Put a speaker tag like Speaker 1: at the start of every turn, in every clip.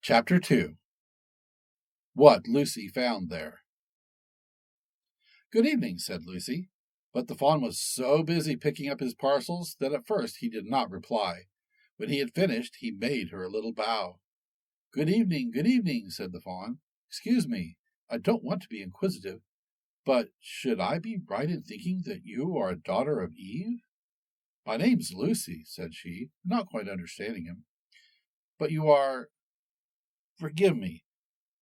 Speaker 1: Ch.2. What Lucy Found There. "Good evening," said Lucy, but the fawn was so busy picking up his parcels that at first he did not reply. When he had finished, he made her a little bow. Good evening," said the fawn. "Excuse me, I don't want to be inquisitive, but should I be right in thinking that you are a daughter of Eve?" "My name's Lucy," said she, not quite understanding him. "But you are, forgive me,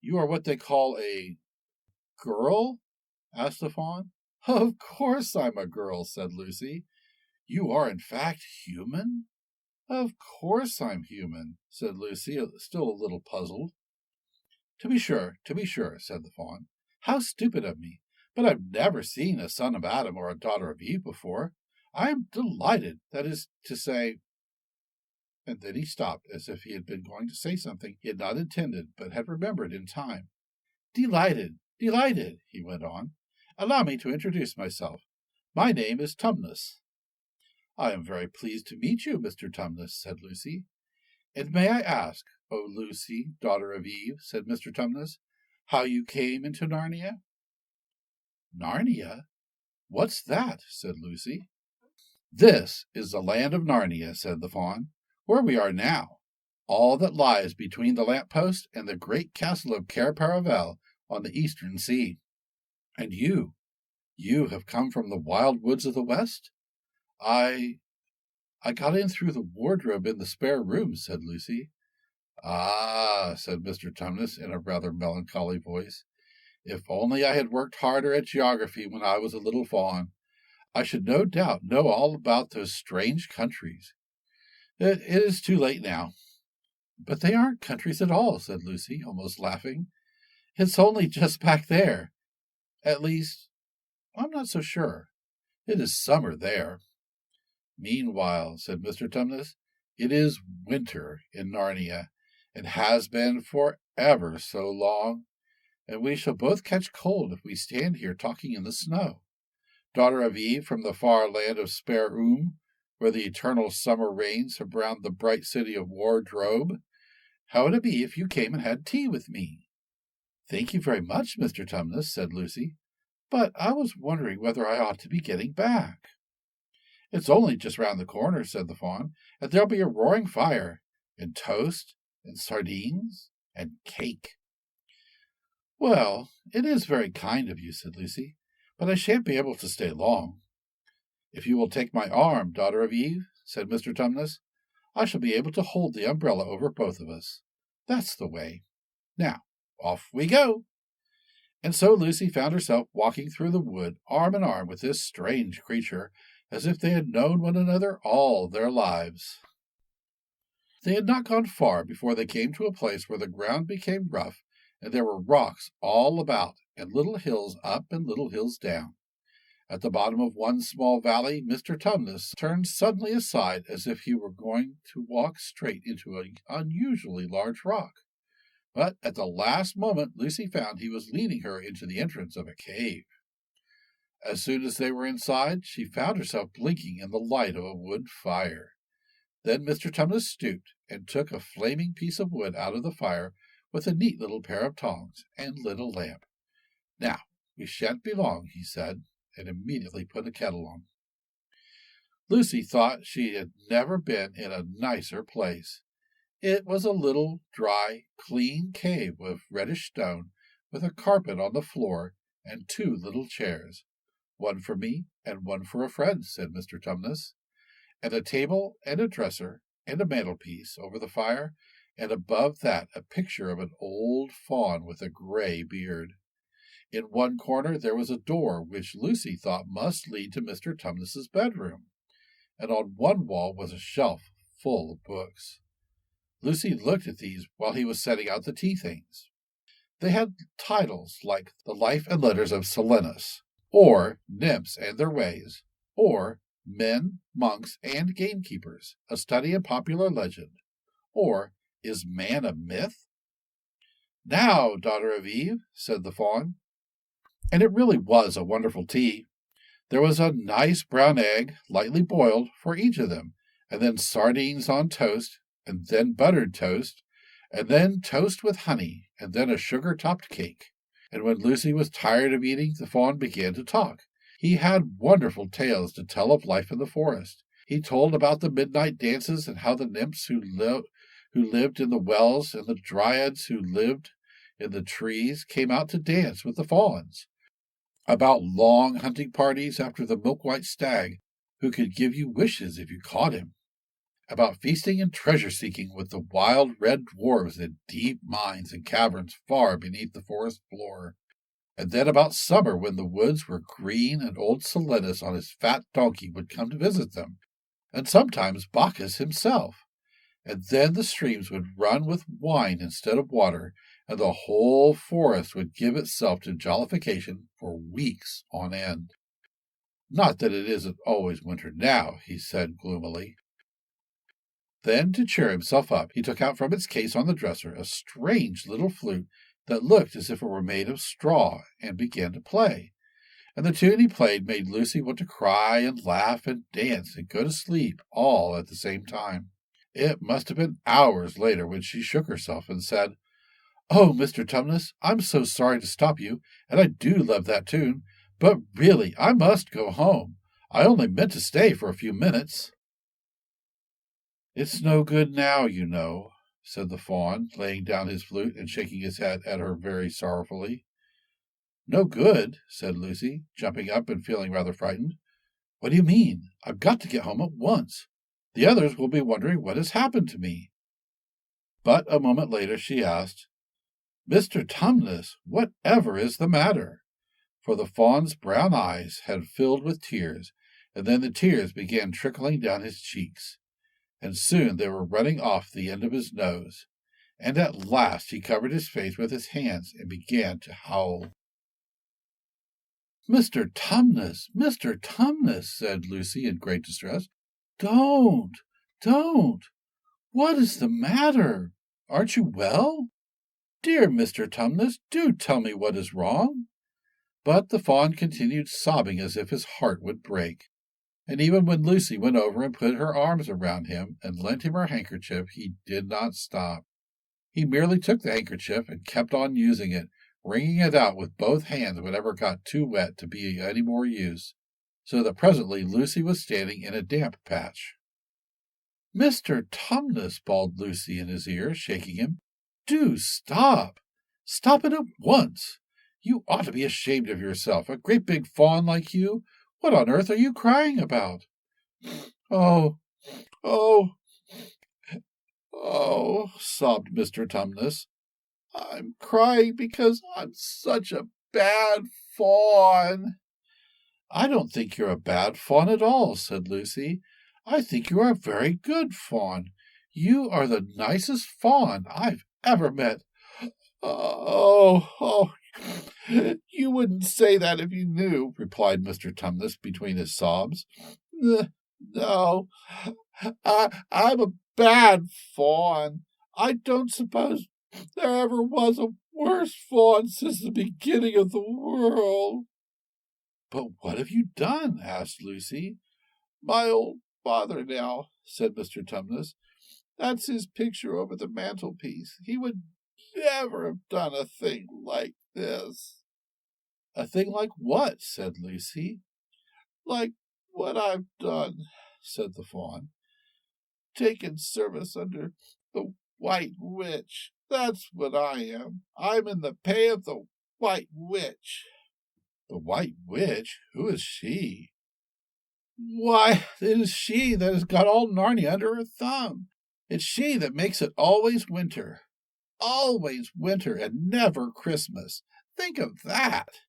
Speaker 1: you are what they call a girl?" asked the fawn. "Of course I'm a girl," said Lucy. "You are in fact human?" "Of course I'm human," said Lucy, still a little puzzled. To be sure, said the fawn. "How stupid of me! But I've never seen a son of Adam or a daughter of Eve before. I am delighted, that is to say—" And then he stopped, as if he had been going to say something he had not intended, but had remembered in time. Delighted, he went on. "Allow me to introduce myself. My name is Tumnus." "I am very pleased to meet you, Mr. Tumnus," said Lucy. "And may I ask, O Lucy, daughter of Eve," said Mr. Tumnus, "how you came into Narnia?" "Narnia? What's that?" said Lucy. "This is the land of Narnia," said the fawn, "where we are now, all that lies between the lamp-post and the great castle of Cair Paravel on the eastern sea. And you have come from the wild woods of the west?" I got in through the wardrobe in the spare room," said Lucy. "Ah," said Mr. Tumnus in a rather melancholy voice, "if only I had worked harder at geography when I was a little fawn, I should no doubt know all about those strange countries. It is too late now." "But they aren't countries at all," said Lucy, almost laughing. "It's only just back there. At least, I'm not so sure. It is summer there." "Meanwhile," said Mr. Tumnus, "it is winter in Narnia, and has been for ever so long, and we shall both catch cold if we stand here talking in the snow. Daughter of Eve from the far land of Spare Room, where the eternal summer rains surround the bright city of Wardrobe, how would it be if you came and had tea with me?" "Thank you very much, Mr. Tumnus," said Lucy, "but I was wondering whether I ought to be getting back." "It's only just round the corner," said the fawn, "and there'll be a roaring fire, and toast, and sardines, and cake." "Well, it is very kind of you," said Lucy, "but I shan't be able to stay long." "If you will take my arm, daughter of Eve," said Mr. Tumnus, "I shall be able to hold the umbrella over both of us. That's the way. Now, off we go." And so Lucy found herself walking through the wood, arm in arm with this strange creature, as if they had known one another all their lives. They had not gone far before they came to a place where the ground became rough, and there were rocks all about, and little hills up and little hills down. At the bottom of one small valley, Mr. Tumnus turned suddenly aside as if he were going to walk straight into an unusually large rock. But at the last moment Lucy found he was leading her into the entrance of a cave. As soon as they were inside, she found herself blinking in the light of a wood fire. Then Mr. Tumnus stooped and took a flaming piece of wood out of the fire with a neat little pair of tongs, and lit a lamp. "Now, we shan't be long," he said, and immediately put a kettle on. Lucy thought she had never been in a nicer place. It was a little, dry, clean cave of reddish stone, with a carpet on the floor and two little chairs. "One for me and one for a friend," said Mr. Tumnus, "and a table and a dresser and a mantelpiece over the fire, and above that a picture of an old fawn with a gray beard. In one corner there was a door which Lucy thought must lead to Mr. Tumnus's bedroom, and on one wall was a shelf full of books. Lucy looked at these while he was setting out the tea things. They had titles like The Life and Letters of Silenus, or Nymphs and Their Ways, or Men, Monks, and Gamekeepers, a Study in Popular Legend, or Is Man a Myth? "Now, daughter of Eve," said the fawn. And it really was a wonderful tea. There was a nice brown egg, lightly boiled, for each of them, and then sardines on toast, and then buttered toast, and then toast with honey, and then a sugar-topped cake. And when Lucy was tired of eating, the fawn began to talk. He had wonderful tales to tell of life in the forest. He told about the midnight dances and how the nymphs who lived in the wells and the dryads who lived in the trees came out to dance with the fawns. About long hunting parties after the milk-white stag who could give you wishes if you caught him. About feasting and treasure-seeking with the wild red dwarves in deep mines and caverns far beneath the forest floor. And then about summer when the woods were green and old Silenus on his fat donkey would come to visit them, and sometimes Bacchus himself. And then the streams would run with wine instead of water, and the whole forest would give itself to jollification for weeks on end. Not that it isn't always winter now, he said gloomily. Then, to cheer himself up, he took out from its case on the dresser a strange little flute that looked as if it were made of straw, and began to play. And the tune he played made Lucy want to cry and laugh and dance and go to sleep all at the same time. It must have been hours later when she shook herself and said, "Oh, Mr. Tumnus, I'm so sorry to stop you, and I do love that tune, but really I must go home. I only meant to stay for a few minutes." "It's no good now, you know," said the fawn, laying down his flute and shaking his head at her very sorrowfully. "No good?" said Lucy, jumping up and feeling rather frightened. "What do you mean? I've got to get home at once. The others will be wondering what has happened to me." But a moment later she asked, "Mr. Tumnus, whatever is the matter?" For the fawn's brown eyes had filled with tears, and then the tears began trickling down his cheeks, and soon they were running off the end of his nose, and at last he covered his face with his hands and began to howl. "Mr. Tumnus, Mr. Tumnus," said Lucy in great distress. Don't! What is the matter? Aren't you well? Dear Mr. Tumnus, do tell me what is wrong." But the fawn continued sobbing as if his heart would break. And even when Lucy went over and put her arms around him and lent him her handkerchief, he did not stop. He merely took the handkerchief and kept on using it, wringing it out with both hands whenever it got too wet to be any more use, so that presently Lucy was standing in a damp patch. "Mr. Tumnus," bawled Lucy in his ear, shaking him, "do stop! Stop it at once! You ought to be ashamed of yourself, a great big fawn like you. What on earth are you crying about?" Oh, oh, oh, sobbed Mr. Tumnus. "I'm crying because I'm such a bad fawn." "I don't think you're a bad fawn at all," said Lucy. "I think you are a very good fawn. You are the nicest fawn I've ever met." Oh, you wouldn't say that if you knew," replied Mr. Tumnus between his sobs. No, I'm a bad fawn. I don't suppose there ever was a worse fawn since the beginning of the world." "But what have you done?" asked Lucy. "My old father now," said Mr. Tumnus. "That's his picture over the mantelpiece. He would never have done a thing like this." "A thing like what?" said Lucy. "Like what I've done," said the fawn. "Taken service under the White Witch. That's what I am. I'm in the pay of the White Witch." "The White Witch? Who is she?" "Why, it is she that has got all Narnia under her thumb. It's she that makes it always winter and never Christmas. Think of that."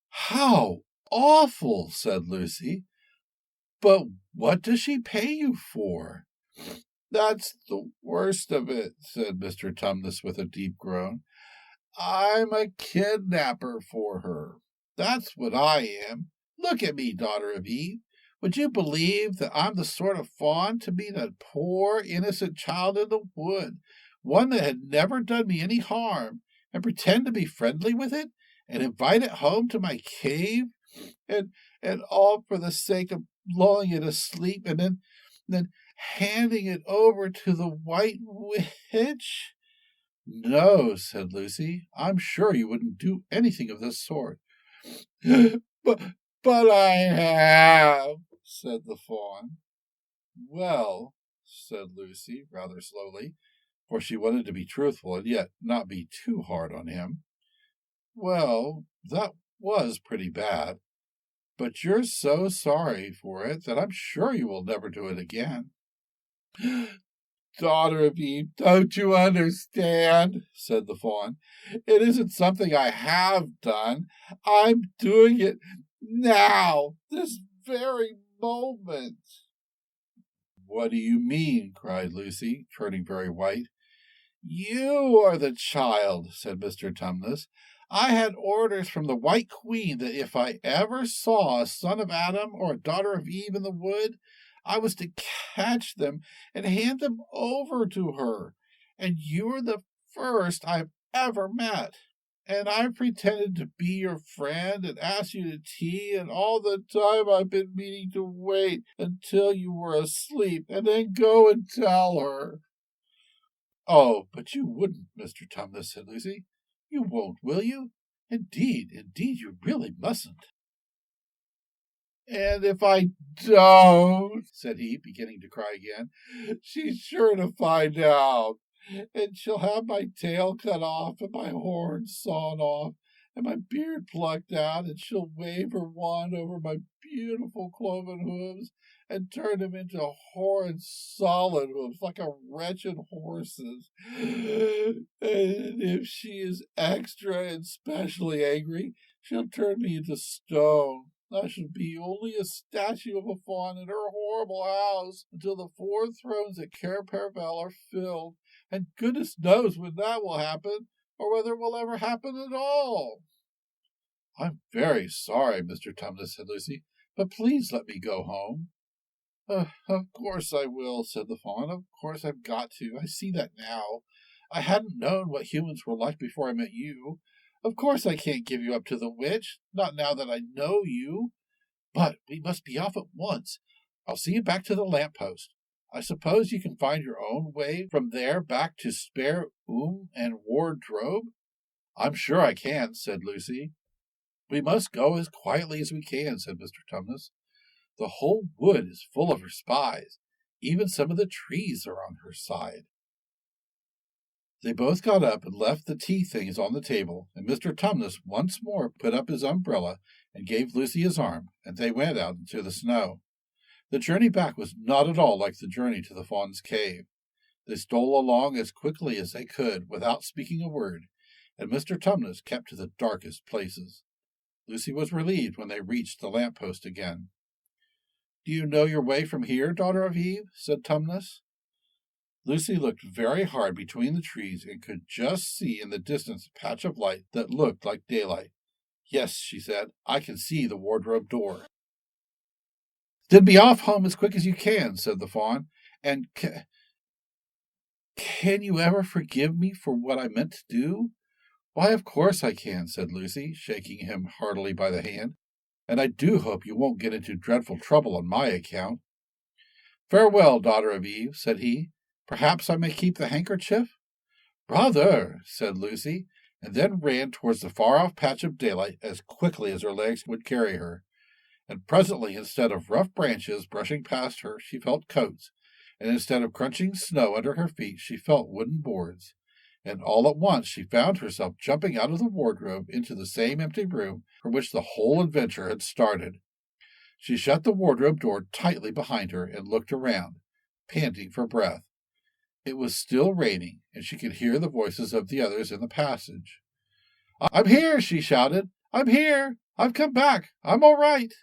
Speaker 1: "How awful!" said Lucy. "But what does she pay you for?" "That's the worst of it," said Mr. Tumnus with a deep groan. "I'm a kidnapper for her. That's what I am. Look at me, daughter of Eve. Would you believe that I'm the sort of fawn to meet a poor, innocent child in the wood, one that had never done me any harm, and pretend to be friendly with it, and invite it home to my cave, and all for the sake of lulling it asleep, and then handing it over to the White Witch? No, said Lucy. I'm sure you wouldn't do anything of this sort. but, but I have, said the fawn. Well, said Lucy, rather slowly, for she wanted to be truthful and yet not be too hard on him. Well, that was pretty bad, but you're so sorry for it that I'm sure you will never do it again. Daughter of Eve, don't you understand? Said the fawn. It isn't something I have done. I'm doing it now, this very moment. What do you mean? Cried Lucy, turning very white. You are the child, said Mr. Tumnus. I had orders from the White Queen that if I ever saw a son of Adam or a daughter of Eve in the wood, I was to catch them and hand them over to her. And you're the first I've ever met. And I pretended to be your friend and asked you to tea, and all the time I've been meaning to wait until you were asleep and then go and tell her. Oh, but you wouldn't, Mr. Tumnus, said Lucy. You won't, will you? Indeed, you really mustn't. And if I don't, said he, beginning to cry again, she's sure to find out, and she'll have my tail cut off and my horns sawn off and my beard plucked out, and she'll wave her wand over my beautiful cloven hooves and turn them into horrid solid hooves like a wretched horse's. And if she is extra and specially angry, she'll turn me into stone. I shall be only a statue of a fawn in her horrible house until the 4 thrones at Cair Paravel are filled, and goodness knows when that will happen, or whether it will ever happen at all. I'm very sorry, Mr. Tumnus, said Lucy, but please let me go home. Of course I will, said the fawn. Of course I've got to. I see that now. I hadn't known what humans were like before I met you. Of course I can't give you up to the witch, not now that I know you. But we must be off at once. I'll see you back to the lamp-post. I suppose you can find your own way from there back to spare and wardrobe? I'm sure I can, said Lucy. We must go as quietly as we can, said Mr. Tumnus. The whole wood is full of her spies. Even some of the trees are on her side. They both got up and left the tea things on the table, and Mr. Tumnus once more put up his umbrella and gave Lucy his arm, and they went out into the snow. The journey back was not at all like the journey to the fawn's cave. They stole along as quickly as they could without speaking a word, and Mr. Tumnus kept to the darkest places. Lucy was relieved when they reached the lamp-post again. Do you know your way from here, daughter of Eve? Said Tumnus. Lucy looked very hard between the trees and could just see in the distance a patch of light that looked like daylight. Yes, she said, I can see the wardrobe door. Then be off home as quick as you can, said the fawn. And can you ever forgive me for what I meant to do? Why, of course I can, said Lucy, shaking him heartily by the hand. And I do hope you won't get into dreadful trouble on my account. Farewell, daughter of Eve, said he. Perhaps I may keep the handkerchief? Rather, said Lucy, and then ran towards the far-off patch of daylight as quickly as her legs would carry her. And presently, instead of rough branches brushing past her, she felt coats, and instead of crunching snow under her feet, she felt wooden boards. And all at once she found herself jumping out of the wardrobe into the same empty room from which the whole adventure had started. She shut the wardrobe door tightly behind her and looked around, panting for breath. It was still raining, and she could hear the voices of the others in the passage. I'm here, she shouted. I'm here. I've come back. I'm all right.